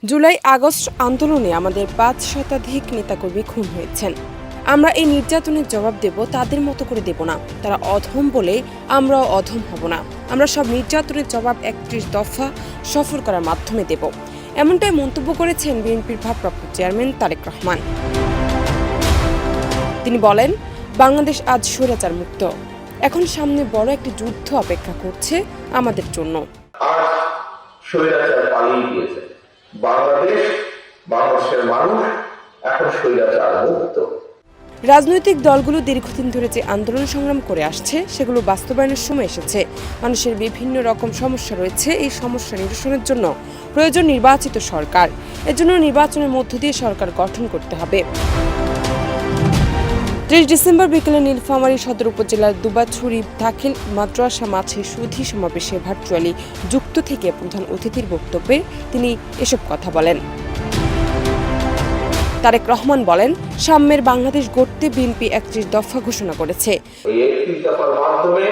July August আন্দোলনে আমাদের ৫ শতাধিক নেতাকর্মী খুন হয়েছেন। আমরা এই নির্যাতনের জবাব দেব, তাদের মতো করে দেব না। তারা অধম বলে আমরাও অধম হব না। আমরা সব নির্যাতনের জবাব ৩১ দফা সফর করার মাধ্যমে দেব। এমনটাই মন্তব্য করেছেন বিএনপির ভারপ্রাপ্ত চেয়ারম্যান তারেক রহমান। তিনি বলেন, বাংলাদেশ আজ স্বৈরাচার মুক্ত। এখন সামনে বড় একটি যুদ্ধ অপেক্ষা করছে আমাদের জন্য। আজ স্বৈরাচার পালিয়ে গিয়েছে। বাংলাদেশের মানুষ এখন স্বৈরাচার মুক্ত। রাজনৈতিক দলগুলো দীর্ঘদিন ধরে যে আন্দোলন সংগ্রাম করে আসছে, সেগুলো বাস্তবায়নের সময় এসেছে। মানুষের বিভিন্ন রকম সমস্যা রয়েছে। এই সমস্যা নিরসনের জন্য প্রয়োজন নির্বাচিত সরকার। এজন্য নির্বাচনের মধ্য দিয়ে সরকার গঠন করতে হবে। ৩০ ডিসেম্বর বিকেলে নীলফামারী সদর উপজেলার দুবাছড়ি দাখিল মাদ্রাসা মাঠে সুধী সমাবেশে ভার্চুয়ালি যুক্ত থেকে প্রধান অতিথির বক্তব্যে তিনি এসব কথা বলেন। তারেক রহমান বলেন, সাম্যের বাংলাদেশ গড়তে বিএনপি ৩১ দফা ঘোষণা করেছে। এই ৩১ দফার মাধ্যমে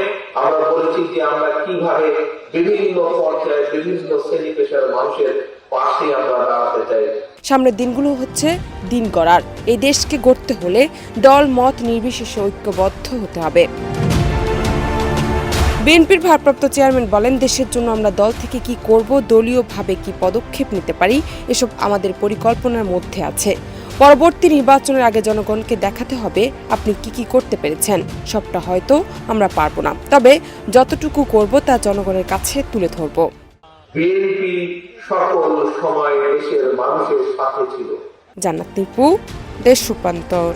আমরা বলেছি যে আমরা কিভাবে বিভিন্ন পর্যায়ে বিভিন্ন শ্রেণী পেশার মানুষের পাশে আমরা দাঁড়াতে চাই। সামনের দিনগুলো হচ্ছে দিন গড়ার। এই দেশকে গড়তে হলে দল মত নির্বিশেষে ঐক্যবদ্ধ হতে হবে। বিএনপির ভারপ্রাপ্ত চেয়ারম্যান বলেন, দেশের জন্য আমরা দল থেকে কি করব, দলীয়ভাবে কি পদক্ষেপ নিতে পারি, এসব আমাদের পরিকল্পনার মধ্যে আছে। পরবর্তী নির্বাচনের আগে জনগণকে দেখাতে হবে আপনি কি করতে পেরেছেন। সবটা হয়তো আমরা পারবো না, তবে যতটুকু করব তা জনগণের কাছে তুলে ধরব। বিএনপি সকল সময় দেশের মানুষের সাথে ছিল। জান্নাত নিপু, দেশ রূপান্তর।